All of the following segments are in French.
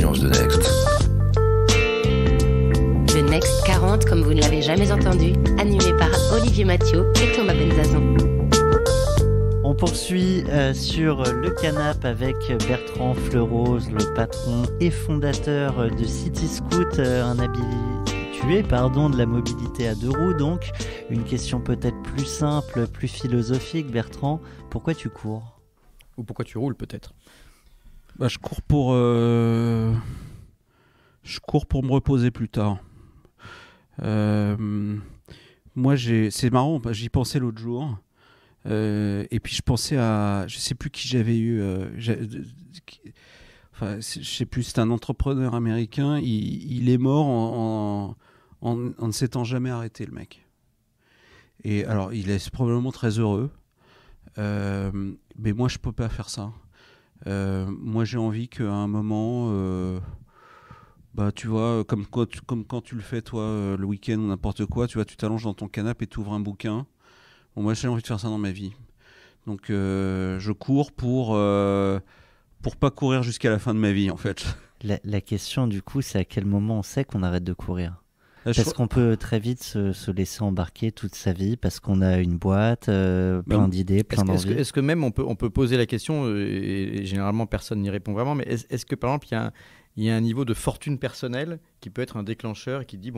nuances de Next. Le Next 40, comme vous ne l'avez jamais entendu, animé par Olivier Mathieu et Thomas Benzazon. On poursuit sur le canap' avec Bertrand Fleurose, le patron et fondateur de City Scoot, un habitué de la mobilité à deux roues. Donc, une question peut-être plus simple, plus philosophique. Bertrand, pourquoi tu cours ? Ou pourquoi tu roules peut-être ? Je cours pour me reposer plus tard. Moi, c'est marrant, j'y pensais l'autre jour. Et puis je pensais à, je sais plus qui j'avais eu, je sais plus, c'est un entrepreneur américain, il est mort en ne s'étant jamais arrêté, le mec. Et alors il est probablement très heureux, mais moi je peux pas faire ça. Moi j'ai envie qu'à un moment, tu vois, comme quand tu le fais toi le week-end ou n'importe quoi, tu vois, tu t'allonges dans ton canapé et tu ouvres un bouquin. Bon, moi j'ai envie de faire ça dans ma vie. Donc je cours pour pas courir jusqu'à la fin de ma vie en fait. La question du coup, c'est à quel moment on sait qu'on arrête de courir ? Parce qu'on peut très vite se laisser embarquer toute sa vie parce qu'on a une boîte, plein d'idées, plein d'envies. Est-ce que même on peut poser la question, et généralement personne n'y répond vraiment, mais est-ce que par exemple il y a un niveau de fortune personnelle qui peut être un déclencheur et qui dit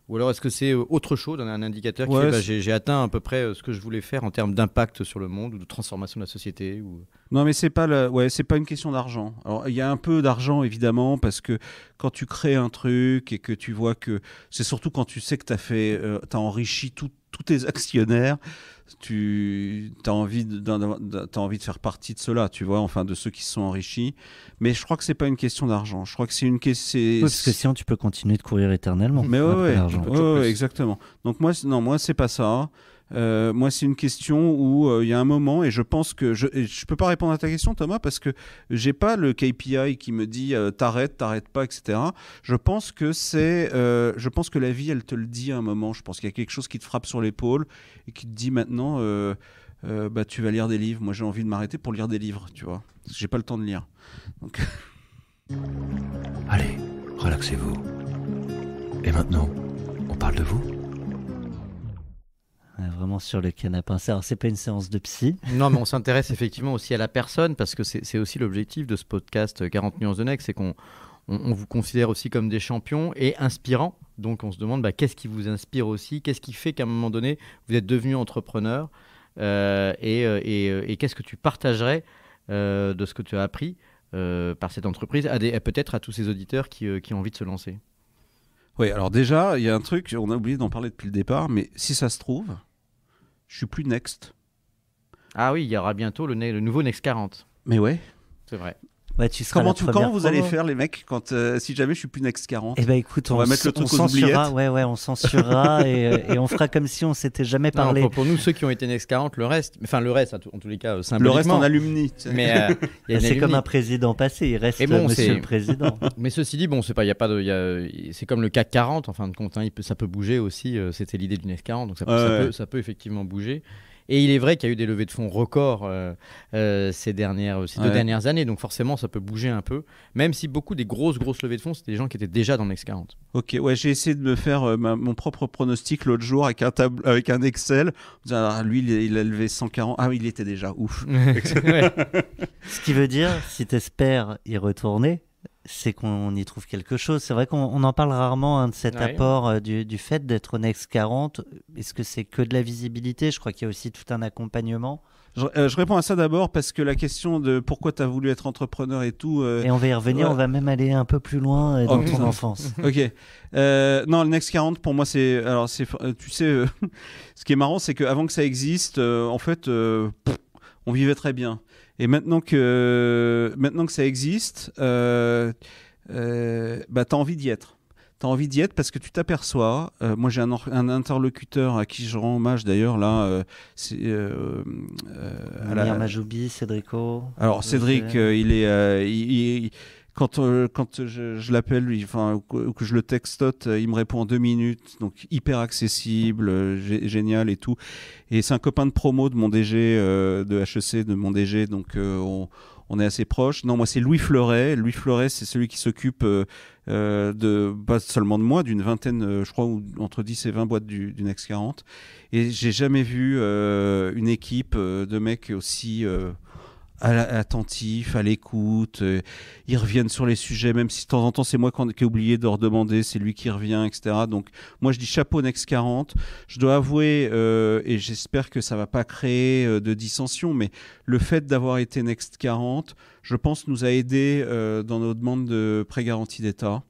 ou alors est-ce que c'est autre chose, un indicateur qui fait j'ai atteint à peu près ce que je voulais faire en termes d'impact sur le monde ou de transformation de la société Non, mais c'est pas une question d'argent. Alors il y a un peu d'argent évidemment parce que quand tu crées un truc et que tu vois que c'est surtout quand tu sais que t'as enrichi tous tes actionnaires, t'as envie de faire partie de ceux-là, tu vois, enfin de ceux qui se sont enrichis. Mais je crois que c'est pas une question d'argent. Je crois que c'est une question. Oui, parce que sinon tu peux continuer de courir éternellement. Mais ouais, exactement. Donc moi c'est pas ça. Moi, c'est une question où il y a un moment, et je pense que je peux pas répondre à ta question, Thomas, parce que j'ai pas le KPI qui me dit t'arrêtes pas, etc. Je pense que la vie, elle te le dit à un moment. Je pense qu'il y a quelque chose qui te frappe sur l'épaule et qui te dit maintenant, tu vas lire des livres. Moi, j'ai envie de m'arrêter pour lire des livres, tu vois. Parce que j'ai pas le temps de lire. Donc... Allez, relaxez-vous. Et maintenant, on parle de vous ? Vraiment sur le canapé. Alors, c'est pas une séance de psy. Non, mais on s'intéresse effectivement aussi à la personne parce que c'est aussi l'objectif de ce podcast 40 nuances de Next, c'est qu'on vous considère aussi comme des champions et inspirants. Donc, on se demande qu'est-ce qui vous inspire aussi, qu'est-ce qui fait qu'à un moment donné, vous êtes devenu entrepreneur et qu'est-ce que tu partagerais de ce que tu as appris par cette entreprise peut-être à tous ces auditeurs qui ont envie de se lancer. Oui, alors déjà, il y a un truc, on a oublié d'en parler depuis le départ, mais si ça se trouve, je suis plus Next. Ah oui, il y aura bientôt le nouveau Next 40. Mais ouais. C'est vrai. Ouais, tu seras comment vous allez faire les mecs si jamais je suis plus Next 40 ? Eh ben écoute, on va mettre le truc aux oubliettes. Ouais, on censurera et on fera comme si on s'était jamais parlé. Non, pour nous, ceux qui ont été Next 40, le reste, en tous les cas, symboliquement. Le reste en alumni. Mais c'est comme un président passé, il reste monsieur le président. Mais ceci dit, c'est comme le CAC 40 en fin de compte, ça peut bouger aussi. C'était l'idée du Next 40, donc ça peut effectivement bouger. Et il est vrai qu'il y a eu des levées de fonds records ces deux dernières années, donc forcément ça peut bouger un peu, même si beaucoup des grosses levées de fonds, c'était des gens qui étaient déjà dans le Next 40. Ok, ouais, j'ai essayé de me faire mon propre pronostic l'autre jour avec un Excel. Lui, il a levé 140. Ah oui, il était déjà ouf. Ce qui veut dire, si tu espères y retourner, c'est qu'on y trouve quelque chose. C'est vrai qu'on en parle rarement de cet apport du fait d'être au Next 40. Est-ce que c'est que de la visibilité ? Je crois qu'il y a aussi tout un accompagnement. Je réponds à ça d'abord parce que la question de pourquoi tu as voulu être entrepreneur et tout... Et on va y revenir, on va même aller un peu plus loin dans ton enfance. Ok. Non, le Next 40, pour moi, c'est... Alors, tu sais, ce qui est marrant, c'est qu'avant que ça existe, en fait, on vivait très bien. Et maintenant que ça existe, t'as envie d'y être. T'as envie d'y être parce que tu t'aperçois. Moi, j'ai un interlocuteur à qui je rends hommage d'ailleurs là. Amir Majoubi, Cédrico. Alors Cédric, quand je l'appelle, ou que je le textote, il me répond en 2 minutes, donc hyper accessible, génial et tout. Et c'est un copain de promo de mon DG, de HEC, de mon DG, donc on est assez proches. Non, moi c'est Louis Fleuret. Louis Fleuret, c'est celui qui s'occupe pas seulement de moi, d'une vingtaine, je crois, entre 10 et 20 boîtes du Next 40. Et j'ai jamais vu une équipe de mecs aussi attentifs, à l'écoute. Ils reviennent sur les sujets, même si de temps en temps c'est moi qui ai oublié de leur demander, c'est lui qui revient, etc. Donc moi je dis chapeau Next 40. Je dois avouer, et j'espère que ça va pas créer de dissension, mais le fait d'avoir été Next 40, je pense, nous a aidés dans nos demandes de prêt garanti d'État.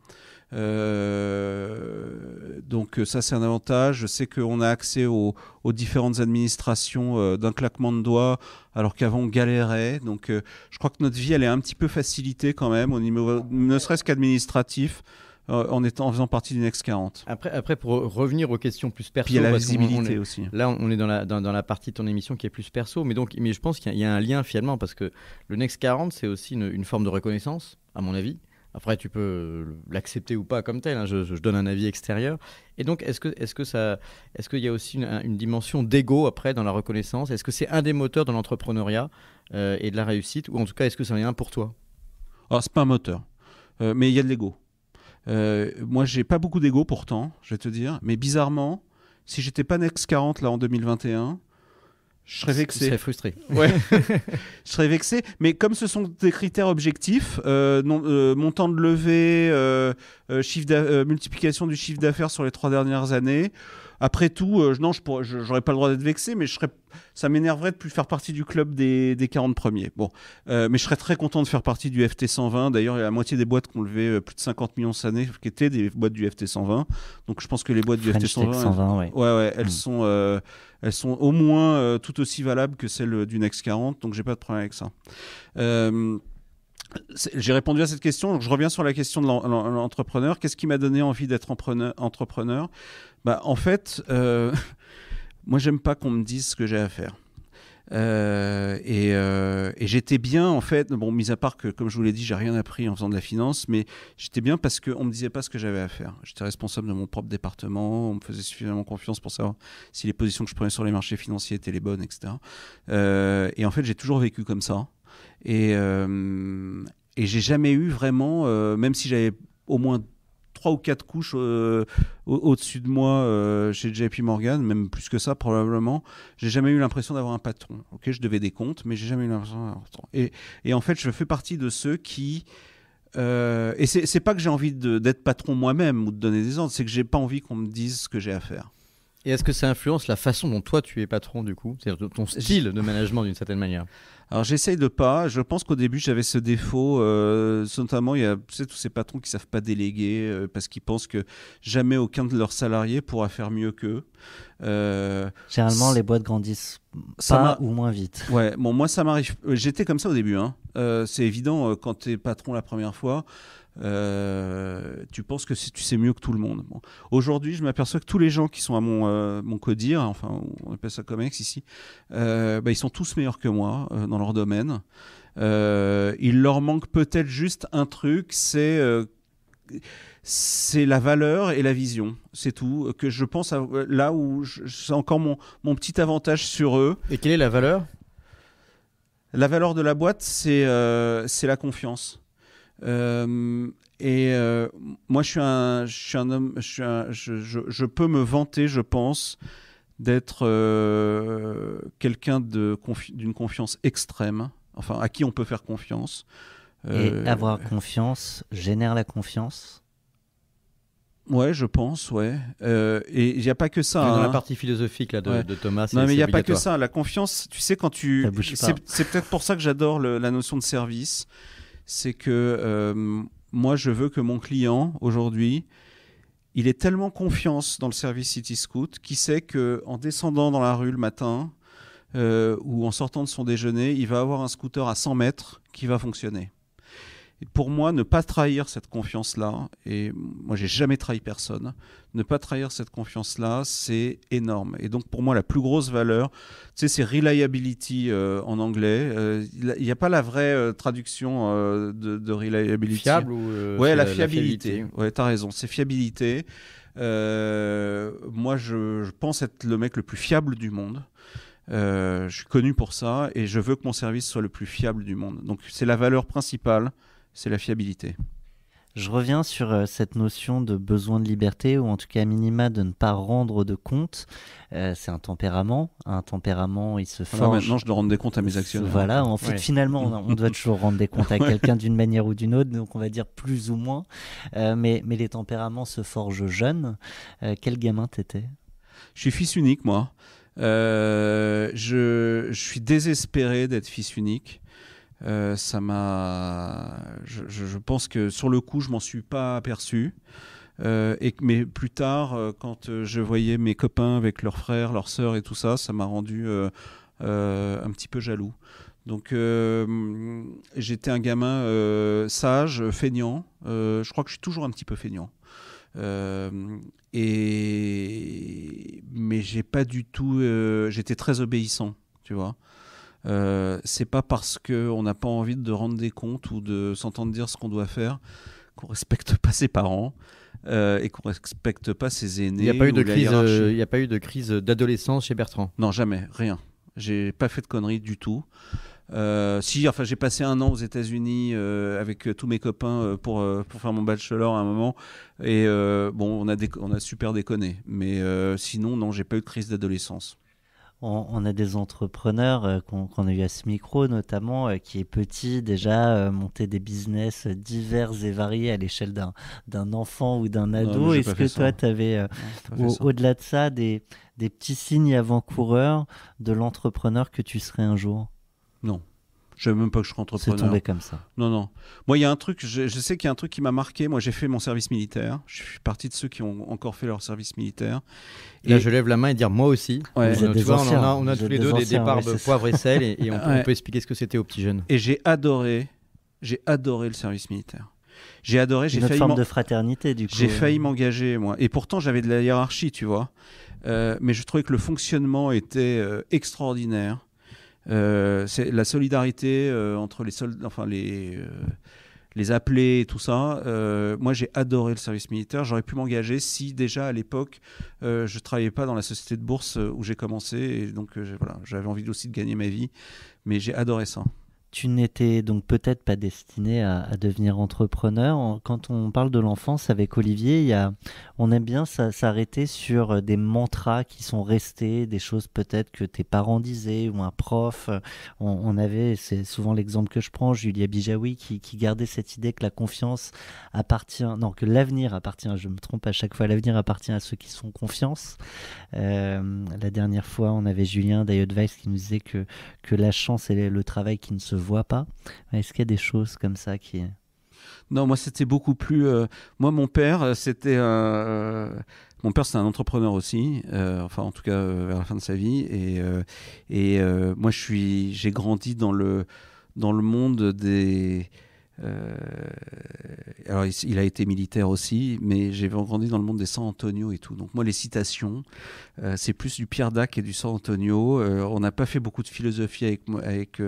Donc ça c'est un avantage. Je sais qu'on a accès aux différentes administrations d'un claquement de doigts, alors qu'avant on galérait. Donc je crois que notre vie elle est un petit peu facilitée quand même au niveau ne serait-ce qu'administratif, en faisant partie du Next 40. Après pour revenir aux questions plus perso, puis il y a la visibilité aussi. Là on est dans la partie de ton émission qui est plus perso, mais je pense qu'il y a un lien finalement, parce que le Next 40 c'est aussi une forme de reconnaissance à mon avis. Après, tu peux l'accepter ou pas comme tel, hein, je donne un avis extérieur. Et donc, est-ce qu'il y a aussi une dimension d'ego après dans la reconnaissance ? Est-ce que c'est un des moteurs de l'entrepreneuriat et de la réussite ? Ou en tout cas, est-ce que c'en est un pour toi ? Alors, c'est pas un moteur, mais il y a de l'ego. Moi, j'ai pas beaucoup d'ego pourtant, je vais te dire. Mais bizarrement, si j'étais pas Next 40 là en 2021... je serais vexé. Tu serais frustré. Ouais. Je serais vexé. Mais comme ce sont des critères objectifs, montant de levée, multiplication du chiffre d'affaires sur les 3 dernières années, après tout, non, j'aurais pas le droit d'être vexé, mais ça m'énerverait de plus faire partie du club des 40 premiers. Bon, mais je serais très content de faire partie du FT 120. D'ailleurs, il y a la moitié des boîtes qui ont levé plus de 50 millions cette année, qui étaient des boîtes du FT 120. Donc je pense que les boîtes du FT 120, elles sont au moins tout aussi valables que celles du Next 40, donc j'ai pas de problème avec ça. J'ai répondu à cette question, donc je reviens sur la question de l'entrepreneur. Qu'est-ce qui m'a donné envie d'être entrepreneur ? En fait, moi j'aime pas qu'on me dise ce que j'ai à faire. Et j'étais bien en fait, bon, mis à part que comme je vous l'ai dit, j'ai rien appris en faisant de la finance, mais j'étais bien parce qu'on me disait pas ce que j'avais à faire. J'étais responsable de mon propre département, on me faisait suffisamment confiance pour savoir si les positions que je prenais sur les marchés financiers étaient les bonnes, etc. Et en fait j'ai toujours vécu comme ça, et j'ai jamais eu vraiment, même si j'avais au moins 3 ou 4 couches au-dessus de moi chez JP Morgan, même plus que ça probablement, j'ai jamais eu l'impression d'avoir un patron. Ok, je devais des comptes, mais j'ai jamais eu l'impression d'avoir un patron. Et en fait, je fais partie de ceux qui... et c'est pas que j'ai envie d'être patron moi-même ou de donner des ordres, c'est que j'ai pas envie qu'on me dise ce que j'ai à faire. Et est-ce que ça influence la façon dont toi tu es patron du coup ? C'est-à-dire ton style de management d'une certaine manière ? Alors j'essaye de pas. Je pense qu'au début j'avais ce défaut, notamment il y a tous ces patrons qui savent pas déléguer parce qu'ils pensent que jamais aucun de leurs salariés pourra faire mieux qu'eux. Généralement les boîtes grandissent pas ou moins vite. Ouais, bon moi ça m'arrive. J'étais comme ça au début. Hein. C'est évident quand tu es patron la première fois. Tu penses que tu sais mieux que tout le monde. Bon. Aujourd'hui, je m'aperçois que tous les gens qui sont à mon codir, enfin, on appelle ça COMEX ici, ils sont tous meilleurs que moi dans leur domaine. Il leur manque peut-être juste un truc, c'est la valeur et la vision. C'est tout. Que je pense là où c'est encore mon petit avantage sur eux. Et quelle est la valeur ? La valeur de la boîte, c'est la confiance. Moi je suis un homme, je peux me vanter, je pense, d'être quelqu'un d'une confiance extrême, enfin à qui on peut faire confiance. Et avoir confiance génère la confiance. Ouais, je pense, ouais. Et il n'y a pas que ça. Dans hein. la partie philosophique là, de Thomas, non, mais il n'y a pas que obligatoire. ça. La confiance, tu sais, quand tu... C'est peut-être pour ça que j'adore la notion de service. C'est que moi, je veux que mon client, aujourd'hui, il ait tellement confiance dans le service CityScoot qu'il sait qu'en descendant dans la rue le matin ou en sortant de son déjeuner, il va avoir un scooter à 100 mètres qui va fonctionner. Et pour moi, ne pas trahir cette confiance-là, et moi, j'ai jamais trahi personne, ne pas trahir cette confiance-là, c'est énorme. Et donc, pour moi, la plus grosse valeur, tu sais, c'est reliability en anglais. Il n'y a pas la vraie traduction de reliability. Fiable ou ouais, la fiabilité. Ouais, t'as raison, c'est fiabilité. Moi, je pense être le mec le plus fiable du monde. Je suis connu pour ça et je veux que mon service soit le plus fiable du monde. Donc c'est la valeur principale, c'est la fiabilité. Je reviens sur cette notion de besoin de liberté, ou en tout cas à minima de ne pas rendre de compte. C'est un tempérament. Un tempérament, il se forge. Maintenant, je dois rendre des comptes à mes actionnaires. Voilà, en fait, finalement, on doit toujours rendre des comptes à quelqu'un d'une manière ou d'une autre, donc on va dire plus ou moins. Mais les tempéraments se forgent jeunes. Quel gamin t'étais ? Je suis fils unique, moi. Je suis désespéré d'être fils unique. Ça m'a. Je pense que sur le coup, je m'en suis pas aperçu. Mais plus tard, quand je voyais mes copains avec leurs frères, leurs sœurs et tout ça, ça m'a rendu un petit peu jaloux. Donc, j'étais un gamin sage, feignant. Je crois que je suis toujours un petit peu feignant. Mais j'ai pas du tout. J'étais très obéissant, tu vois. C'est pas parce qu'on n'a pas envie de rendre des comptes ou de s'entendre dire ce qu'on doit faire qu'on respecte pas ses parents et qu'on respecte pas ses aînés. Il n'y a pas eu de crise d'adolescence chez Bertrand? Non, jamais, rien. J'ai pas fait de conneries du tout. J'ai passé un an aux États-Unis avec tous mes copains pour faire mon bachelor à un moment. Et on a super déconné. Mais sinon, non, j'ai pas eu de crise d'adolescence. On a des entrepreneurs qu'on a eu à ce micro notamment, qui est petit déjà, monter des business divers et variés à l'échelle d'un enfant ou d'un ado. Est-ce que toi, tu avais au-delà de ça des petits signes avant-coureurs de l'entrepreneur que tu serais un jour? Non. Je ne savais même pas que je serais entrepreneur. C'est tombé comme ça. Non. Moi, il y a un truc, je sais qu'il y a un truc qui m'a marqué. Moi, j'ai fait mon service militaire. Je suis partie de ceux qui ont encore fait leur service militaire. Là, je lève la main et dire moi aussi. Ouais. On a tous les deux des départs poivre et sel et on peut expliquer ce que c'était aux petits jeunes. Et j'ai adoré le service militaire. J'ai adoré. Une autre forme de fraternité, du coup. J'ai failli m'engager, moi. Et pourtant, j'avais de la hiérarchie, tu vois. Mais je trouvais que le fonctionnement était extraordinaire. C'est la solidarité entre les soldats, enfin les appelés et tout ça. Moi, j'ai adoré le service militaire. J'aurais pu m'engager si déjà à l'époque je travaillais pas dans la société de bourse où j'ai commencé, et donc j'avais envie aussi de gagner ma vie. Mais j'ai adoré ça. Tu n'étais donc peut-être pas destiné à devenir entrepreneur. Quand on parle de l'enfance avec Olivier, on aime bien s'arrêter sur des mantras qui sont restés, des choses peut-être que tes parents disaient ou un prof. On avait, c'est souvent l'exemple que je prends, Julia Bijawi qui gardait cette idée que la confiance que l'avenir appartient, je me trompe à chaque fois, l'avenir appartient à ceux qui se font confiance. La dernière fois, on avait Julien d'Iadvice qui nous disait que la chance est le travail qui ne se voit pas. Est-ce qu'il y a des choses comme ça qui... Non, moi c'était beaucoup plus... Moi, mon père, c'était un entrepreneur aussi, en tout cas vers la fin de sa vie. Et moi, j'ai grandi dans le monde des... alors il a été militaire aussi, mais j'ai grandi dans le monde des San Antonio et tout. Donc moi, les citations, c'est plus du Pierre Dac et du San Antonio. On n'a pas fait beaucoup de philosophie avec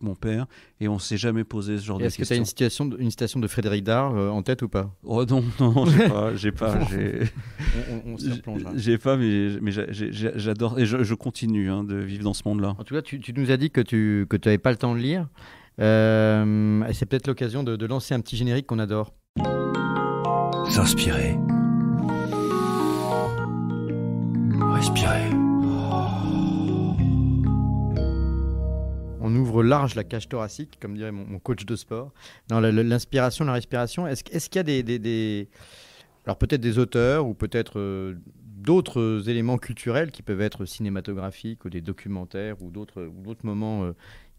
mon père, et on s'est jamais posé ce genre de questions. Est-ce que tu as une citation de Frédéric Dard en tête ou pas? Oh non, j'ai pas. On s'y replonge. J'ai pas, mais j'adore, et je continue de vivre dans ce monde-là. En tout cas, tu nous as dit que tu n'avais pas le temps de lire. C'est peut-être l'occasion de lancer un petit générique qu'on adore. S'inspirer. Respirer. On ouvre large la cage thoracique, comme dirait mon coach de sport. Dans l'inspiration, la respiration, est-ce qu'il y a des alors peut-être des auteurs ou peut-être d'autres éléments culturels qui peuvent être cinématographiques ou des documentaires ou d'autres moments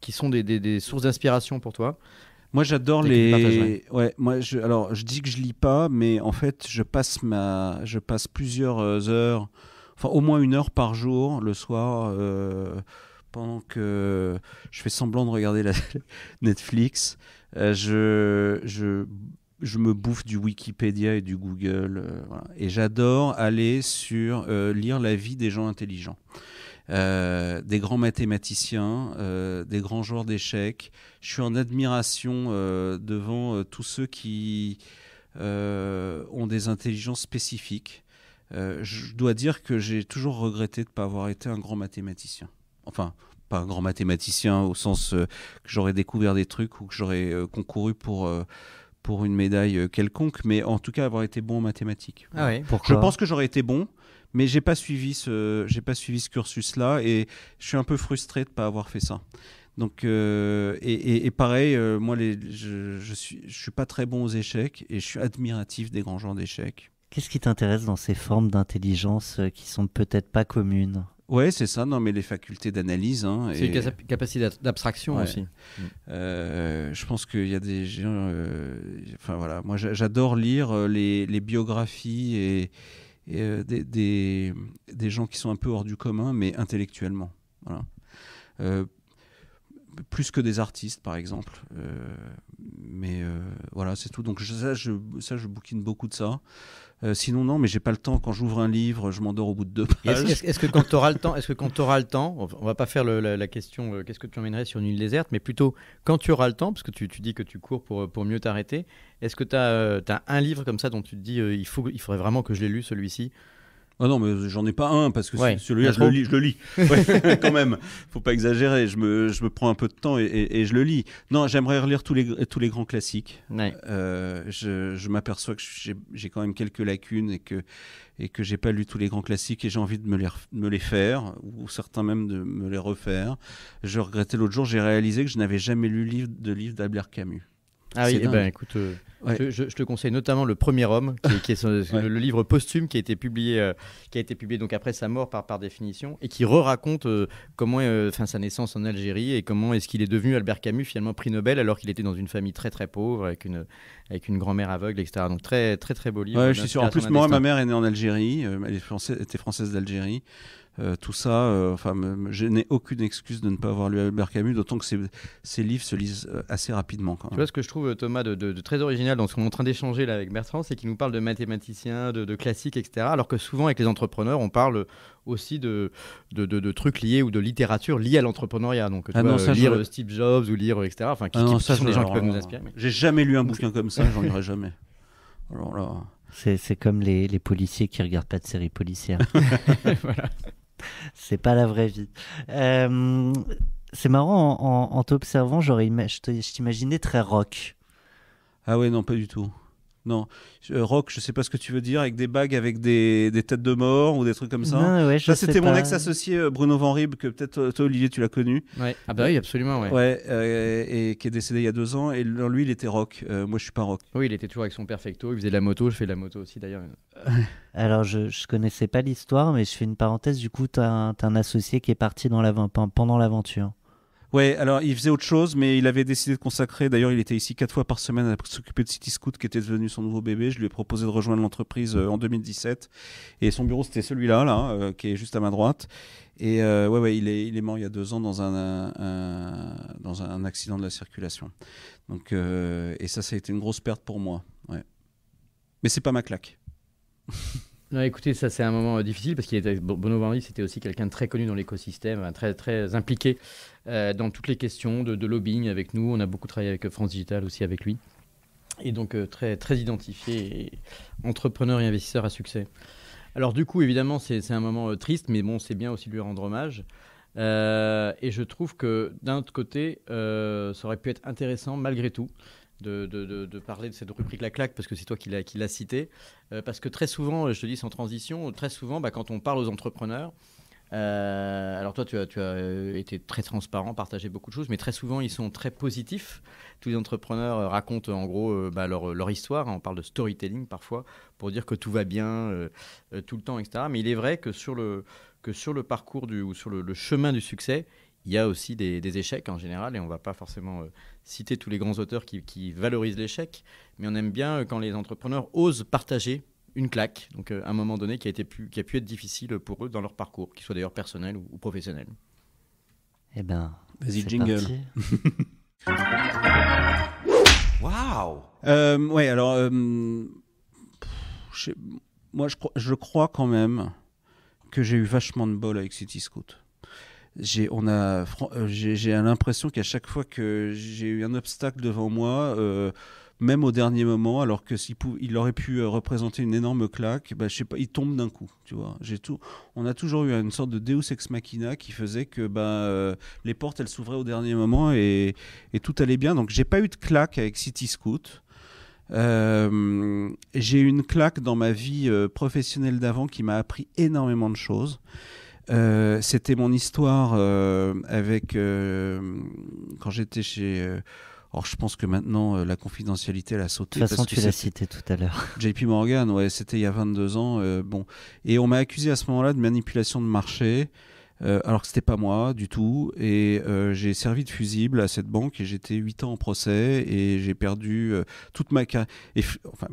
qui sont des sources d'inspiration pour toi? Moi, j'adore les... Ouais, je dis que je lis pas, mais en fait, je passe plusieurs heures, enfin au moins 1 heure par jour, le soir, pendant que je fais semblant de regarder la Netflix. Je me bouffe du Wikipédia et du Google. Voilà. Et j'adore aller lire la vie des gens intelligents. Des grands mathématiciens, des grands joueurs d'échecs. Je suis en admiration devant tous ceux qui ont des intelligences spécifiques. Je dois dire que j'ai toujours regretté de ne pas avoir été un grand mathématicien. enfin, pas un grand mathématicien au sens que j'aurais découvert des trucs ou que j'aurais concouru pour une médaille quelconque, mais en tout cas avoir été bon en mathématiques. Ah oui. Je pense que j'aurais été bon, mais j'ai pas suivi ce cursus-là et je suis un peu frustré de pas avoir fait ça. Donc et pareil, moi je suis pas très bon aux échecs et je suis admiratif des grands joueurs d'échecs. Qu'est-ce qui t'intéresse dans ces formes d'intelligence qui sont peut-être pas communes ? Ouais, c'est ça. Non, mais les facultés d'analyse. C'est une capacité d'abstraction aussi. Je pense qu'il y a des gens. Enfin voilà, moi j'adore lire les biographies et des gens qui sont un peu hors du commun, mais intellectuellement. Voilà. Plus que des artistes, par exemple. Mais voilà, c'est tout. Donc je bouquine beaucoup de ça. Sinon non, mais j'ai pas le temps. Quand j'ouvre un livre, je m'endors au bout de 2 pages. Est-ce que quand tu auras le temps, on va pas faire la question qu'est-ce que tu emmènerais sur une île déserte, mais plutôt quand tu auras le temps, parce que tu dis que tu cours pour mieux t'arrêter, est-ce que tu as un livre comme ça dont tu te dis il faudrait vraiment que je l'ai lu celui-ci? Ah non, mais j'en ai pas un, parce que ouais, celui-là, je le lis. Ouais, quand même, faut pas exagérer, je me prends un peu de temps et je le lis. Non, j'aimerais relire tous les grands classiques. Ouais. Je m'aperçois que j'ai quand même quelques lacunes et que j'ai pas lu tous les grands classiques et j'ai envie de me les faire, ou certains même de me les refaire. Je regrettais l'autre jour, j'ai réalisé que je n'avais jamais lu de livre d'Albert Camus. Ah oui, écoute, je te conseille notamment Le Premier Homme, qui est le livre posthume qui a été publié donc après sa mort par définition, et qui raconte comment sa naissance en Algérie et comment est-ce qu'il est devenu Albert Camus, finalement prix Nobel, alors qu'il était dans une famille très très pauvre avec une grand-mère aveugle, etc. Donc très très très beau livre. Ouais, je suis sûr. En plus, moi, ma mère est née en Algérie, elle était française d'Algérie. Tout ça, je n'ai aucune excuse de ne pas avoir lu Albert Camus, d'autant que ces livres se lisent assez rapidement. Quand même. Tu vois ce que je trouve, Thomas, de très original dans ce qu'on est en train d'échanger là avec Bertrand, c'est qu'il nous parle de mathématiciens, de classiques, etc. Alors que souvent avec les entrepreneurs, on parle aussi de trucs liés ou de littérature liée à l'entrepreneuriat. Donc lire Steve Jobs ou lire etc. Enfin, qui sont des gens qui peuvent nous inspirer. J'ai jamais lu un bouquin comme ça, j'en lirai jamais. Alors là. C'est comme les policiers qui regardent pas de séries policières. Voilà. C'est pas la vraie vie. C'est marrant, en t'observant, je t'imaginais très rock. Ah ouais, non, pas du tout. Non, rock, je sais pas ce que tu veux dire, avec des bagues, avec des têtes de mort ou des trucs comme ça. Non, ouais, ça, c'était mon ex-associé Bruno Van Rieb, que peut-être toi, Olivier, tu l'as connu. Ouais. Ah bah oui, absolument. Ouais, et qui est décédé il y a 2 ans. Et lui, il était rock. Moi, je suis pas rock. Oui, il était toujours avec son perfecto. Il faisait de la moto. Je fais de la moto aussi, d'ailleurs. Alors, je connaissais pas l'histoire, mais je fais une parenthèse. Du coup, t'as un associé qui est parti pendant l'aventure. Ouais, alors il faisait autre chose, mais il avait décidé de consacrer. D'ailleurs, il était ici 4 fois par semaine à s'occuper de City Scoot, qui était devenu son nouveau bébé. Je lui ai proposé de rejoindre l'entreprise en 2017. Et son bureau, c'était celui-là, qui est juste à ma droite. Et il est mort il y a 2 ans dans un accident de la circulation. Donc, et ça a été une grosse perte pour moi. Ouais. Mais c'est pas ma claque. Non, écoutez, ça c'est un moment difficile parce qu'il était Bruno Van Rieb, c'était aussi quelqu'un de très connu dans l'écosystème, très très impliqué dans toutes les questions de lobbying avec nous. On a beaucoup travaillé avec France Digital aussi avec lui, et donc très très identifié, et entrepreneur et investisseur à succès. Alors du coup, évidemment, c'est un moment triste, mais bon, c'est bien aussi de lui rendre hommage. Et je trouve que d'un autre côté, ça aurait pu être intéressant malgré tout. De parler de cette rubrique La Claque, parce que c'est toi qui l'as cité, parce que très souvent, je te dis sans transition, très souvent quand on parle aux entrepreneurs, alors toi tu as été très transparent, partagé beaucoup de choses, mais très souvent ils sont très positifs. Tous les entrepreneurs racontent en gros leur histoire, on parle de storytelling parfois pour dire que tout va bien tout le temps, etc. Mais il est vrai que sur le parcours ou sur le chemin du succès, il y a aussi des échecs en général, et on ne va pas forcément citer tous les grands auteurs qui valorisent l'échec, mais on aime bien quand les entrepreneurs osent partager une claque, donc à un moment donné qui a pu être difficile pour eux dans leur parcours, qu'il soit d'ailleurs personnel ou professionnel. Eh ben, vas-y, jingle. Waouh. Ouais, alors, moi je crois quand même que j'ai eu vachement de bol avec City Scoot. J'ai l'impression qu'à chaque fois que j'ai eu un obstacle devant moi, même au dernier moment, alors que il aurait pu représenter une énorme claque, je sais pas, il tombe d'un coup, tu vois. On a toujours eu une sorte de Deus ex machina qui faisait que les portes elles s'ouvraient au dernier moment et tout allait bien. Donc j'ai pas eu de claque avec Cityscoot. J'ai eu une claque dans ma vie professionnelle d'avant qui m'a appris énormément de choses. C'était mon histoire avec quand j'étais chez alors je pense que maintenant la confidentialité elle a sauté. De toute façon tu l'as cité tout à l'heure. JP Morgan, ouais, c'était il y a 22 ans. Et on m'a accusé à ce moment-là de manipulation de marché. Alors que c'était pas moi du tout, et j'ai servi de fusible à cette banque et j'étais 8 ans en procès et j'ai perdu toute ma carrière. Et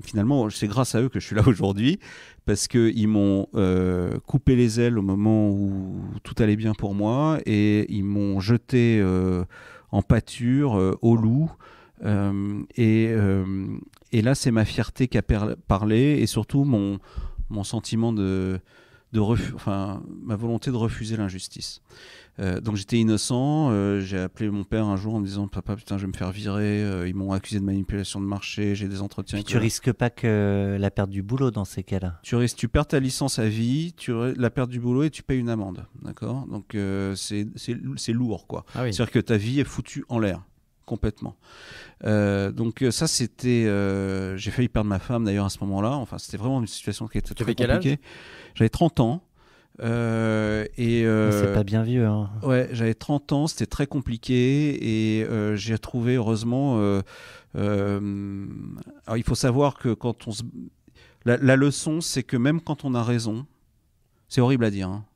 finalement, c'est grâce à eux que je suis là aujourd'hui, parce qu'ils m'ont coupé les ailes au moment où tout allait bien pour moi et ils m'ont jeté en pâture au loup. Et là, c'est ma fierté qui a parlé et surtout mon sentiment ma volonté de refuser l'injustice. Donc j'étais innocent, j'ai appelé mon père un jour en me disant papa putain je vais me faire virer, ils m'ont accusé de manipulation de marché, j'ai des entretiens. Puis tu risques pas que la perte du boulot dans ces cas-là. Tu perds ta licence à vie, la perte du boulot et tu payes une amende, d'accord. Donc c'est lourd quoi. Ah oui. C'est-à-dire que ta vie est foutue en l'air. Complètement. Donc ça c'était j'ai failli perdre ma femme d'ailleurs à ce moment-là. Enfin c'était vraiment une situation qui était très compliquée. Quel âge ? J'avais 30 ans. C'est pas bien vieux. Hein. Ouais, j'avais 30 ans, c'était très compliqué et j'ai trouvé heureusement. Alors il faut savoir que quand la leçon, c'est que même quand on a raison, c'est horrible à dire. Hein.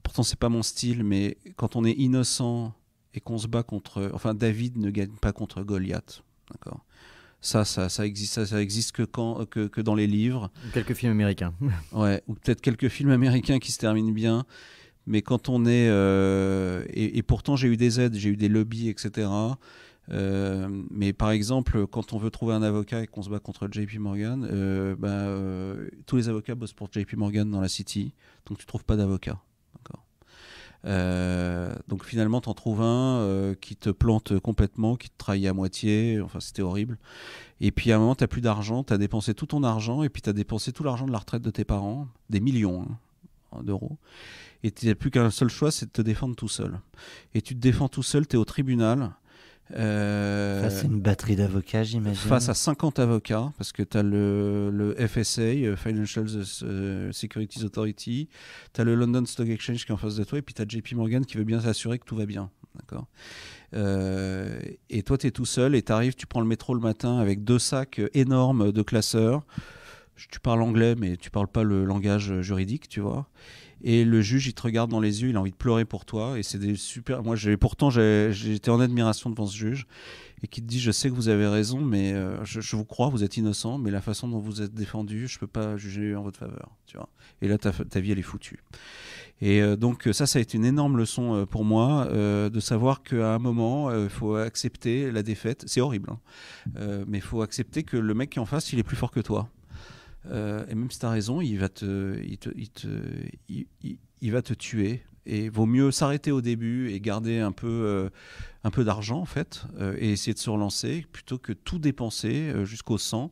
Pourtant c'est pas mon style, mais quand on est innocent et qu'on se bat contre... Enfin, David ne gagne pas contre Goliath, d'accord. Ça existe que dans les livres. Quelques films américains. Ouais, ou peut-être quelques films américains qui se terminent bien. Mais quand on est... et pourtant, j'ai eu des aides, j'ai eu des lobbies, etc. Mais par exemple, quand on veut trouver un avocat et qu'on se bat contre JP Morgan, tous les avocats bossent pour JP Morgan dans la City, donc tu ne trouves pas d'avocat. D'accord. Donc finalement t'en trouves un qui te plante complètement, qui te trahit à moitié, enfin c'était horrible. Et puis à un moment t'as plus d'argent, t'as dépensé tout ton argent et puis t'as dépensé tout l'argent de la retraite de tes parents, des millions d'euros, et t'as plus qu'un seul choix, c'est de te défendre tout seul. Et tu te défends tout seul, t'es au tribunal. Face à une batterie d'avocats, j'imagine. Face à 50 avocats, parce que tu as le FSA, Financial Securities Authority, tu as le London Stock Exchange qui est en face de toi, et puis tu as JP Morgan qui veut bien s'assurer que tout va bien. D'accord. Et toi, tu es tout seul, et tu arrives, tu prends le métro le matin avec 2 sacs énormes de classeurs. Tu parles anglais, mais tu parles pas le langage juridique, tu vois. Et le juge, il te regarde dans les yeux, il a envie de pleurer pour toi. Et c'est des super. Moi, pourtant, j'étais en admiration devant ce juge et qui te dit, je sais que vous avez raison, mais je vous crois, vous êtes innocent, mais la façon dont vous êtes défendu, je peux pas juger en votre faveur, tu vois. Et là, ta vie, elle est foutue. Et donc ça a été une énorme leçon pour moi de savoir qu'à un moment, il faut accepter la défaite. C'est horrible, hein. Mais il faut accepter que le mec qui est en face, il est plus fort que toi. Et même si tu as raison, il va te tuer. Et vaut mieux s'arrêter au début et garder un peu d'argent en fait, et essayer de se relancer plutôt que tout dépenser jusqu'au sang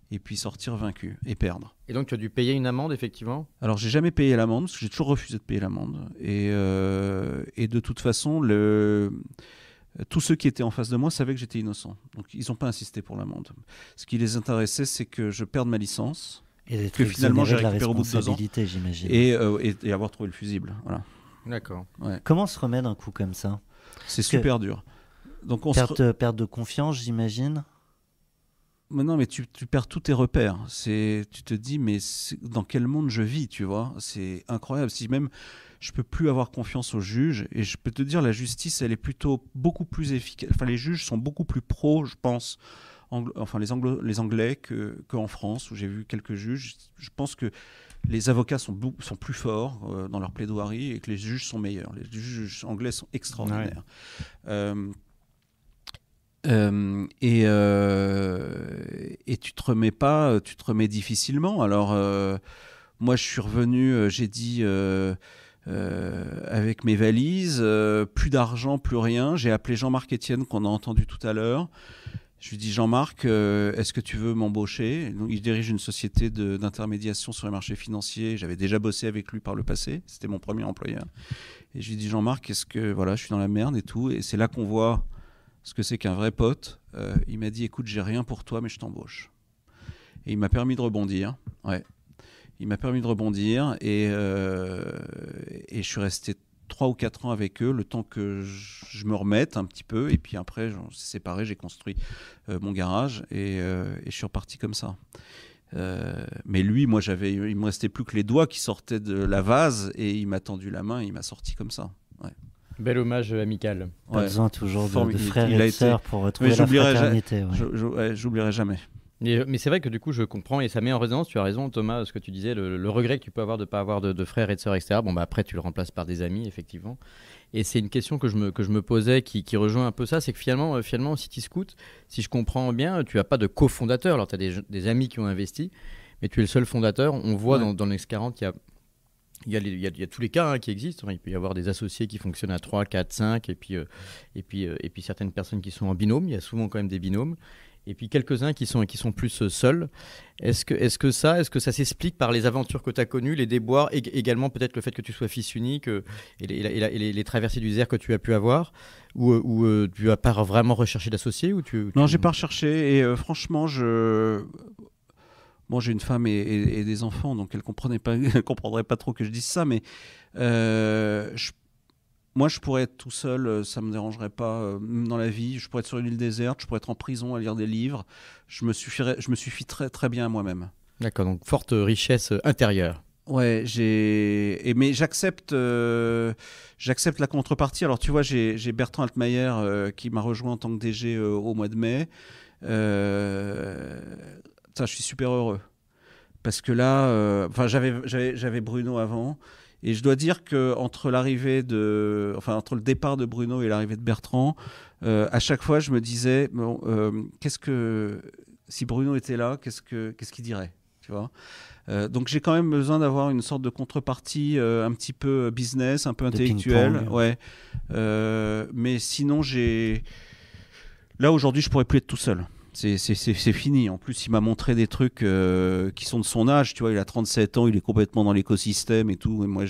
et puis sortir vaincu et perdre. Et donc tu as dû payer une amende effectivement ? Alors j'ai jamais payé l'amende parce que j'ai toujours refusé de payer l'amende. Et de toute façon, tous ceux qui étaient en face de moi savaient que j'étais innocent. Donc ils n'ont pas insisté pour l'amende. Ce qui les intéressait, c'est que je perde ma licence. Et que finalement j'ai récupéré au bout de 2 ans. J'imagine. Et avoir trouvé le fusible. Voilà. D'accord. Ouais. Comment se remet d'un coup comme ça ? C'est super dur. Donc perte de confiance, j'imagine. Mais non, mais tu perds tous tes repères. Tu te dis, mais dans quel monde je vis, tu vois ? C'est incroyable. Si même je peux plus avoir confiance aux juges, et je peux te dire, la justice, elle est plutôt beaucoup plus efficace. Enfin, les juges sont beaucoup plus pros, je pense. Les Anglais qu'en France, où j'ai vu quelques juges. Je pense que les avocats sont plus forts dans leur plaidoirie et que les juges sont meilleurs. Les juges anglais sont extraordinaires. Ouais. Et tu te remets difficilement. Alors, moi, je suis revenu, j'ai dit, avec mes valises, plus d'argent, plus rien. J'ai appelé Jean-Marc Etienne, qu'on a entendu tout à l'heure. Je lui dis Jean-Marc, est-ce que tu veux m'embaucher? Donc, il dirige une société d'intermédiation sur les marchés financiers. J'avais déjà bossé avec lui par le passé. C'était mon premier employeur. Et je lui dis Jean-Marc, est-ce que voilà, je suis dans la merde et tout. Et c'est là qu'on voit ce que c'est qu'un vrai pote. Il m'a dit écoute, j'ai rien pour toi, mais je t'embauche. Et il m'a permis de rebondir. Ouais. Il m'a permis de rebondir et je suis resté 3 ou 4 ans avec eux, le temps que je me remette un petit peu. Et puis après, on s'est séparés, j'ai construit mon garage et je suis reparti comme ça. Mais lui, moi, il me restait plus que les doigts qui sortaient de la vase et il m'a tendu la main et il m'a sorti comme ça. Ouais. Bel hommage amical. Pas besoin toujours de frères et de sœurs pour retrouver la fraternité. J'oublierai jamais. Mais c'est vrai que du coup je comprends et ça met en résonance, tu as raison Thomas, ce que tu disais, le regret que tu peux avoir de ne pas avoir de frères et de sœurs, etc. Bon bah après tu le remplaces par des amis effectivement. Et c'est une question que je me posais qui rejoint un peu ça, c'est que finalement City Scoot, si je comprends bien, tu n'as pas de cofondateur, alors tu as des amis qui ont investi, mais tu es le seul fondateur. On voit dans le X40 il y a tous les cas qui existent. Enfin, il peut y avoir des associés qui fonctionnent à 3, 4, 5 et puis certaines personnes qui sont en binôme, il y a souvent quand même des binômes. Et puis quelques-uns qui sont plus seuls. Est-ce que ça s'explique par les aventures que tu as connues, les déboires, et également peut-être le fait que tu sois fils unique et les traversées du désert que tu as pu avoir, ou tu n'as pas vraiment recherché d'associés Non, j'ai pas recherché et franchement, moi j'ai une femme et des enfants, donc elle comprendrait pas trop que je dise ça, mais moi, je pourrais être tout seul, ça me dérangerait pas, même dans la vie. Je pourrais être sur une île déserte, je pourrais être en prison à lire des livres. Je me suffis très, très bien à moi-même. D'accord, donc forte richesse intérieure. Ouais, mais j'accepte la contrepartie. Alors, tu vois, j'ai Bertrand Altmaier qui m'a rejoint en tant que DG au mois de mai. Je suis super heureux. Parce que là, j'avais Bruno avant. Et je dois dire qu'entre entre le départ de Bruno et l'arrivée de Bertrand, à chaque fois, je me disais, si Bruno était là, qu'est-ce qu'il dirait, tu vois ? Donc j'ai quand même besoin d'avoir une sorte de contrepartie un petit peu business, un peu intellectuelle. Ouais. Mais sinon, là aujourd'hui, je pourrais plus être tout seul. C'est fini. En plus, il m'a montré des trucs qui sont de son âge. Tu vois, il a 37 ans, il est complètement dans l'écosystème et tout. Et moi,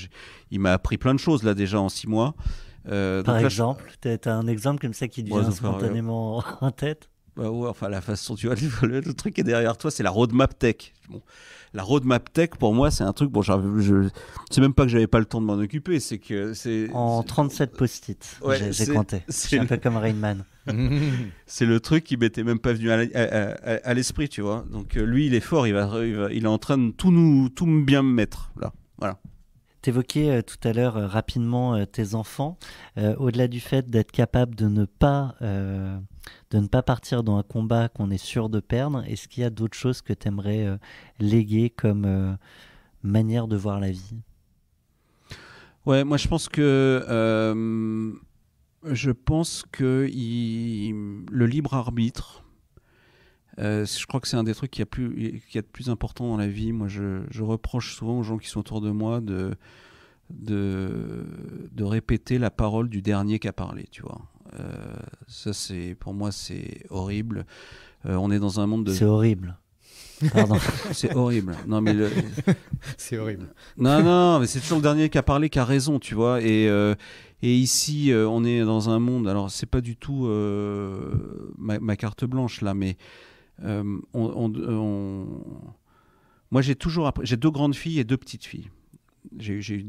il m'a appris plein de choses là déjà en 6 mois. Par exemple, tu as un exemple comme ça qui te vient spontanément en tête? Bah ouais, enfin la façon, tu vois, le truc qui est derrière toi, c'est la roadmap tech. Bon, la roadmap tech, pour moi, c'est un truc. Bon, c'est même pas que j'avais pas le temps de m'en occuper, c'est que c'est. En 37 post-it, ouais, j'ai compté. C'est un peu comme Rain Man. C'est le truc qui m'était même pas venu à l'esprit, tu vois. Donc lui, il est fort, il est en train de tout bien me mettre là. Voilà. T'évoquais tout à l'heure rapidement tes enfants. Au-delà du fait d'être capable de ne pas partir dans un combat qu'on est sûr de perdre, est-ce qu'il y a d'autres choses que tu aimerais léguer comme manière de voir la vie? Ouais, moi je pense que le libre arbitre, je crois que c'est un des trucs qui est de plus important dans la vie. Moi, je reproche souvent aux gens qui sont autour de moi de répéter la parole du dernier qui a parlé, tu vois. Ça, pour moi, c'est horrible. On est dans un monde de... C'est horrible. Pardon. C'est horrible. Non, mais c'est horrible. Non, mais c'est toujours le dernier qui a parlé qui a raison, tu vois. Et ici, on est dans un monde... Alors, c'est pas du tout ma carte blanche, là, mais... Moi, j'ai 2 grandes filles et 2 petites filles. J'ai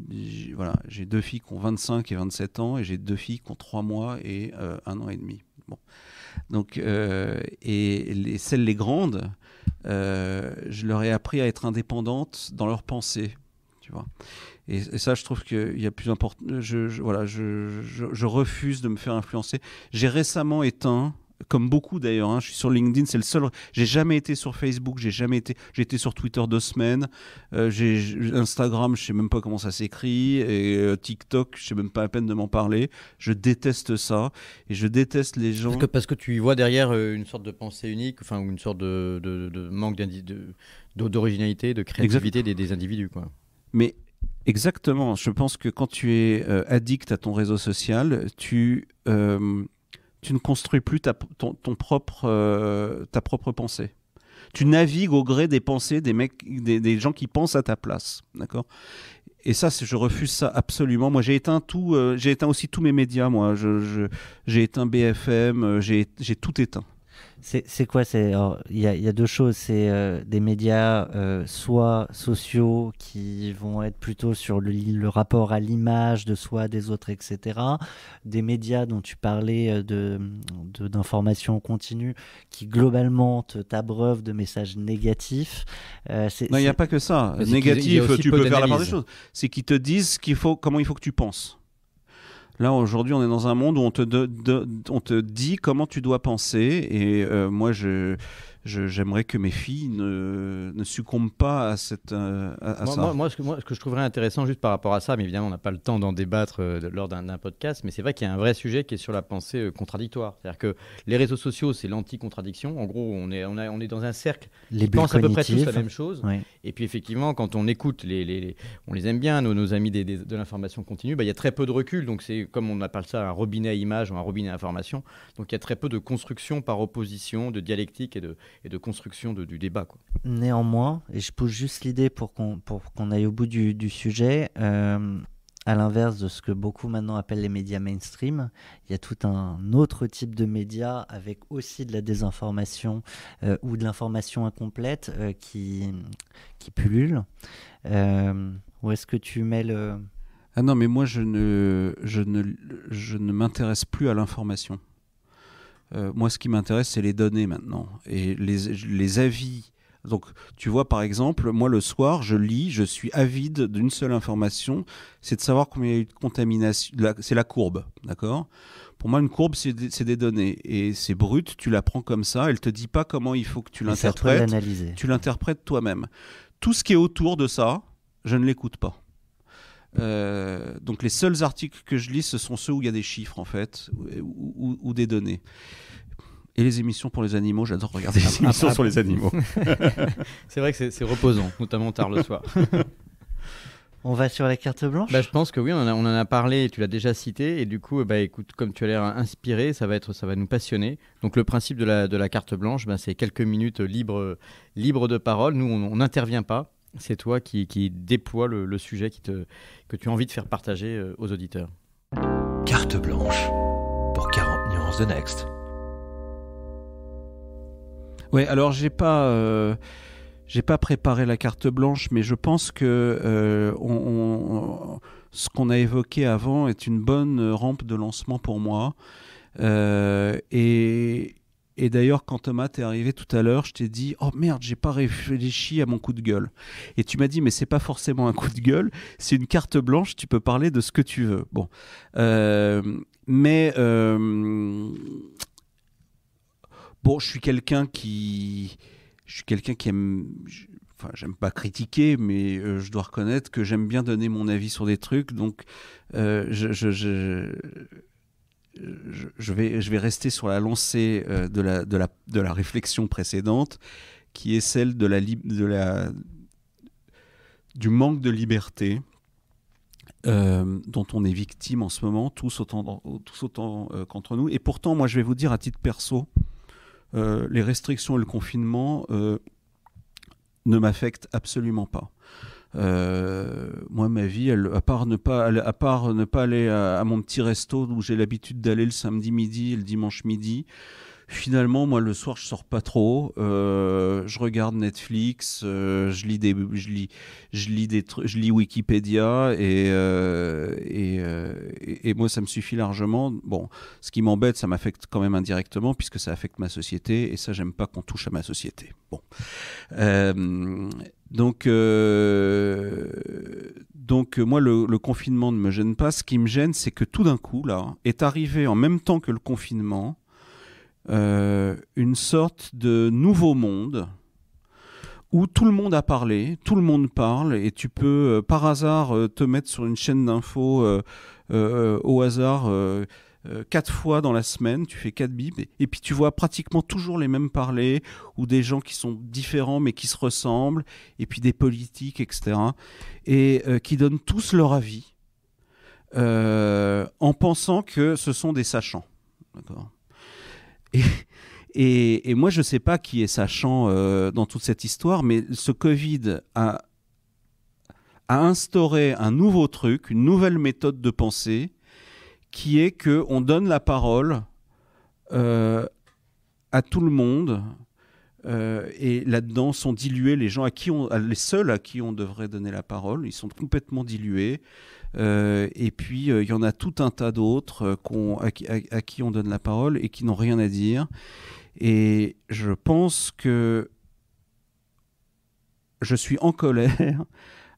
2 filles qui ont 25 et 27 ans et j'ai 2 filles qui ont 3 mois et 1 an et demi. Bon. Donc, les grandes, je leur ai appris à être indépendantes dans leurs pensées, tu vois. Et ça, je trouve qu'il y a plus important. Je refuse de me faire influencer. J'ai récemment éteint, comme beaucoup d'ailleurs, hein, je suis sur LinkedIn, c'est le seul. J'ai jamais été sur Facebook, j'ai été sur Twitter 2 semaines. Instagram, je sais même pas comment ça s'écrit, et TikTok, je sais même pas à peine de m'en parler. Je déteste ça, et je déteste les gens. Parce que tu y vois derrière une sorte de pensée unique, enfin une sorte de manque d'originalité, de créativité des individus, quoi. Mais exactement, je pense que quand tu es addict à ton réseau social, tu tu ne construis plus ta propre pensée. Tu navigues au gré des pensées des gens qui pensent à ta place, d'accord ? Et ça, je refuse ça absolument. Moi, j'ai éteint aussi tous mes médias. Moi, j'ai éteint BFM, j'ai tout éteint. C'est quoi? Il y a deux choses. C'est des médias soit sociaux qui vont être plutôt sur le rapport à l'image de soi, des autres, etc. Des médias dont tu parlais d'information continue qui globalement t'abreuvent de messages négatifs. Non, il n'y a pas que ça. Négatif, tu peux faire la part des choses. C'est qu'ils te disent comment il faut que tu penses. Là, aujourd'hui, on est dans un monde où on te dit comment tu dois penser. Et moi, j'aimerais que mes filles ne succombent pas à ça. Moi, ce que je trouverais intéressant juste par rapport à ça, mais évidemment, on n'a pas le temps d'en débattre lors d'un podcast, mais c'est vrai qu'il y a un vrai sujet qui est sur la pensée contradictoire. C'est-à-dire que les réseaux sociaux, c'est l'anti-contradiction. En gros, on est dans un cercle qui pense à peu près tous la même chose. Oui. Et puis, effectivement, quand on écoute, on les aime bien, nos amis de l'information continue, il y a très peu de recul. Donc, c'est comme on appelle ça un robinet à images ou un robinet à information. Donc, il y a très peu de construction par opposition, de dialectique et de construction du débat, quoi. Néanmoins, et je pose juste l'idée pour qu'on aille au bout du sujet, à l'inverse de ce que beaucoup maintenant appellent les médias mainstream, il y a tout un autre type de médias avec aussi de la désinformation ou de l'information incomplète qui pullule. Où est-ce que tu mets le... Ah non, mais moi je ne m'intéresse plus à l'information. Moi, ce qui m'intéresse, c'est les données maintenant et les avis. Donc, tu vois, par exemple, moi, le soir, je suis avide d'une seule information, c'est de savoir combien il y a eu de contamination. C'est la courbe, d'accord ? Pour moi, une courbe, c'est des données. Et c'est brut, tu la prends comme ça, elle ne te dit pas comment il faut que tu l'interprètes. Tu l'interprètes toi-même. Tout ce qui est autour de ça, je ne l'écoute pas. Donc les seuls articles que je lis, ce sont ceux où il y a des chiffres en fait, ou des données. Et les émissions pour les animaux, j'adore regarder les émissions sur les animaux. C'est vrai que c'est reposant, notamment tard le soir. On va sur la carte blanche ? Je pense que oui, on en a parlé, tu l'as déjà cité, et du coup, écoute, comme tu as l'air inspiré, ça va nous passionner. Donc le principe de la carte blanche, c'est quelques minutes libres de parole. Nous, on n'intervient pas. C'est toi qui déploie le sujet que tu as envie de faire partager aux auditeurs. Carte blanche pour 40 nuances de Next. Ouais, alors j'ai pas préparé la carte blanche, mais je pense que ce qu'on a évoqué avant est une bonne rampe de lancement pour moi. Et d'ailleurs, quand Thomas t'es arrivé tout à l'heure, je t'ai dit « Oh merde, j'ai pas réfléchi à mon coup de gueule. » Et tu m'as dit « Mais c'est pas forcément un coup de gueule, c'est une carte blanche, tu peux parler de ce que tu veux. » Bon. Bon, je suis quelqu'un qui aime... Enfin, j'aime pas critiquer, mais je dois reconnaître que j'aime bien donner mon avis sur des trucs. Donc, je vais rester sur la lancée de la réflexion précédente, qui est celle du manque de liberté dont on est victime en ce moment, tous autant qu'entre nous. Et pourtant, moi, je vais vous dire à titre perso, les restrictions et le confinement ne m'affectent absolument pas. Moi, ma vie, à part ne pas aller à mon petit resto où j'ai l'habitude d'aller le samedi midi et le dimanche midi, finalement, moi, le soir, je sors pas trop. Je regarde Netflix, je lis Wikipédia et moi, ça me suffit largement. Bon, ce qui m'embête, ça m'affecte quand même indirectement puisque ça affecte ma société et ça, j'aime pas qu'on touche à ma société. Bon. Donc moi, le confinement ne me gêne pas. Ce qui me gêne, c'est que tout d'un coup, là, est arrivé en même temps que le confinement une sorte de nouveau monde où tout le monde a parlé, tout le monde parle, et tu peux par hasard te mettre sur une chaîne d'infos au hasard 4 fois dans la semaine, tu fais 4 bips, et puis tu vois pratiquement toujours les mêmes parler, ou des gens qui sont différents mais qui se ressemblent, et puis des politiques, etc., et qui donnent tous leur avis en pensant que ce sont des sachants. D'accord ? Et moi, je ne sais pas qui est sachant dans toute cette histoire, mais ce Covid a instauré un nouveau truc, une nouvelle méthode de pensée, qui est qu'on donne la parole à tout le monde, et là-dedans sont dilués les gens les seuls à qui on devrait donner la parole. Ils sont complètement dilués. Et puis, il y en a tout un tas d'autres à qui on donne la parole et qui n'ont rien à dire. Et je pense que je suis en colère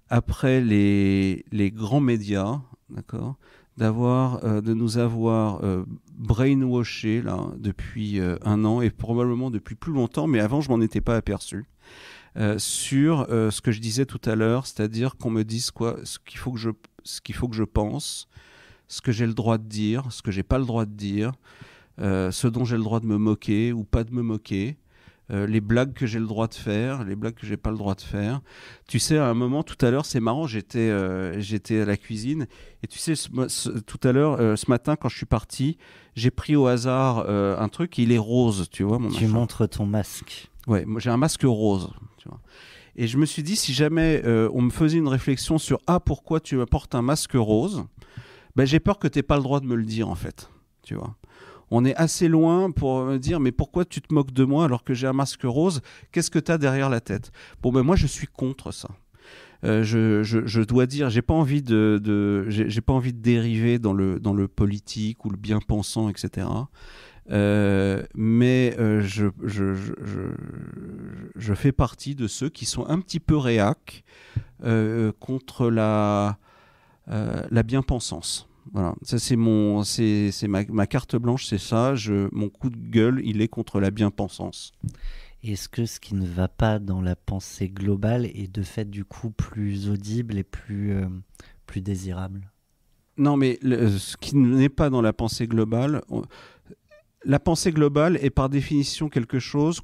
après les grands médias, d'accord, de nous avoir brainwashés là, depuis un an et probablement depuis plus longtemps, mais avant je m'en étais pas aperçu, sur ce que je disais tout à l'heure, c'est-à-dire qu'on me dise ce qu'il faut que je pense, ce que j'ai le droit de dire, ce que j'ai pas le droit de dire, ce dont j'ai le droit de me moquer ou pas de me moquer, les blagues que j'ai le droit de faire, les blagues que j'ai pas le droit de faire. Tu sais, à un moment, tout à l'heure, c'est marrant, j'étais à la cuisine, et tu sais, tout à l'heure, ce matin, quand je suis parti, j'ai pris au hasard un truc, il est rose, tu vois. Tu montres ton masque. Ouais, moi, j'ai un masque rose, tu vois. Et je me suis dit, si jamais on me faisait une réflexion sur « Ah, pourquoi tu portes un masque rose ?» ben, j'ai peur que tu n'aies pas le droit de me le dire, en fait, tu vois. On est assez loin pour me dire « Mais pourquoi tu te moques de moi alors que j'ai un masque rose ? Qu'est-ce que tu as derrière la tête ?» Bon, ben moi, je suis contre ça. Je dois dire, j'ai pas envie j'ai pas envie de dériver dans le politique ou le bien-pensant, etc. Mais je fais partie de ceux qui sont un petit peu réac contre la bien-pensance. Voilà, ça c'est ma carte blanche, c'est ça. Mon coup de gueule, il est contre la bien-pensance. Est-ce que ce qui ne va pas dans la pensée globale est de fait du coup plus audible et plus désirable ? Non, mais ce qui n'est pas dans la pensée globale, la pensée globale est par définition quelque chose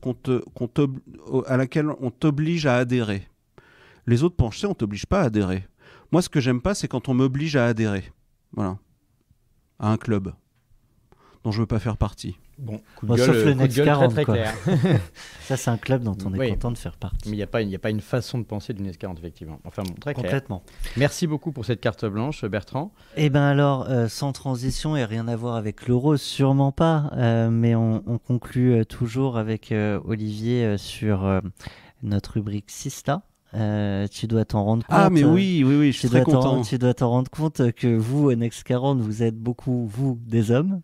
à laquelle on t'oblige à adhérer. Les autres pensées, on t'oblige pas à adhérer. Moi, ce que j'aime pas, c'est quand on m'oblige à adhérer. Voilà. À un club dont je veux pas faire partie. Bon, coup de gueule, sauf le Next 40, très quoi. Clair. Ça, c'est un club dont on est content de faire partie. Mais il n'y a pas une façon de penser du Next 40, effectivement. Enfin, bon, très clair. Complètement. Merci beaucoup pour cette carte blanche, Bertrand. Eh bien alors, sans transition et rien à voir avec l'euro, sûrement pas, mais on conclut toujours avec Olivier sur notre rubrique Sista. Tu dois t'en rendre compte. Ah, mais oui, je suis très content. Tu dois t'en rendre compte que vous, au Next 40, vous êtes beaucoup, vous, des hommes.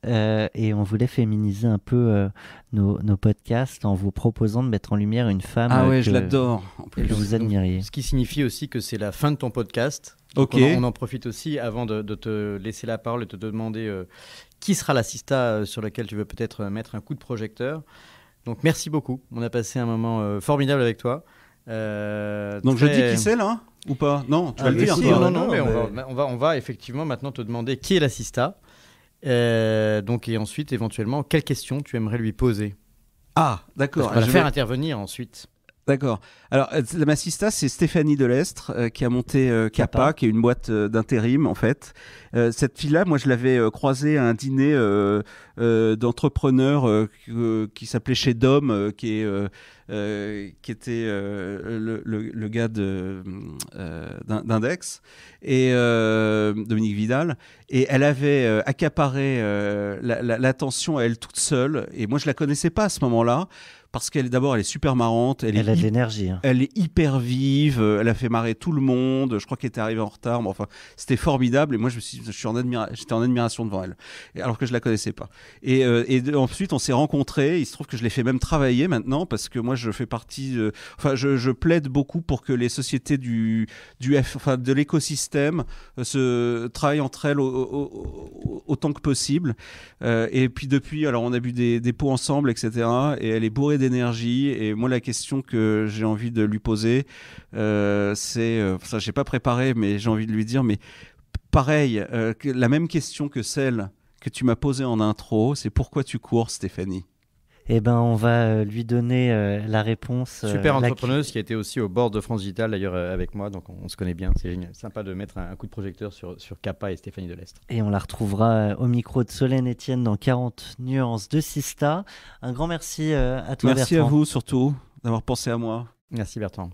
Et on voulait féminiser un peu nos podcasts en vous proposant de mettre en lumière une femme je l'adore, que vous admiriez. Ce qui signifie aussi que c'est la fin de ton podcast. Ok. On en profite aussi avant de te laisser la parole et de te demander qui sera l'assista sur lequel tu veux peut-être mettre un coup de projecteur. Donc merci beaucoup. On a passé un moment formidable avec toi. Donc je dis qui c'est là ou pas? Non, tu vas le dire. Non, mais on va effectivement maintenant te demander qui est l'assista. Donc, et ensuite, éventuellement, quelles questions tu aimerais lui poser? Ah, d'accord. On va la faire intervenir ensuite. D'accord. Alors, ma sista, c'est Stéphanie Delestre qui a monté Kappa, qui est une boîte d'intérim, en fait. Cette fille-là, moi, je l'avais croisée à un dîner d'entrepreneurs qui s'appelait Chez Dom, qui était le gars d'Index, et Dominique Vidal. Et elle avait accaparé l'attention à elle toute seule. Et moi, je la connaissais pas à ce moment-là. Parce qu'elle est super marrante. Elle a de l'énergie. Hein. Elle est hyper vive. Elle a fait marrer tout le monde. Je crois qu'elle était arrivée en retard. Mais enfin, c'était formidable. Et moi, j'étais en admiration devant elle. Alors que je la connaissais pas. Et ensuite, on s'est rencontrés. Il se trouve que je l'ai fait même travailler maintenant. Parce que moi, je fais partie. Je plaide beaucoup pour que les sociétés de l'écosystème travaillent entre elles autant que possible. Et puis depuis, alors on a bu des pots ensemble, etc. Et elle est bourrée d'énergie. Et moi, la question que j'ai envie de lui poser, c'est, ça, j'ai pas préparé, mais j'ai envie de lui dire, mais pareil, la même question que celle que tu m'as posée en intro, c'est pourquoi tu cours, Stéphanie? Eh ben, on va lui donner la réponse. Super entrepreneuse qui a été aussi au board de France Digital d'ailleurs avec moi, donc on se connaît bien. C'est sympa de mettre un coup de projecteur sur Kappa et Stéphanie Delestre. Et on la retrouvera au micro de Solène Etienne dans 40 nuances de Sista. Un grand merci à toi, Merci Bertrand. à vous surtout d'avoir pensé à moi. Merci Bertrand.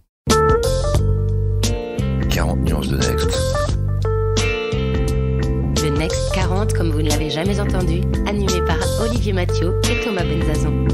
40 nuances de Next. Le Next 40 comme vous ne l'avez jamais entendu, animé par Olivier Mathieu et Thomas Benzazon.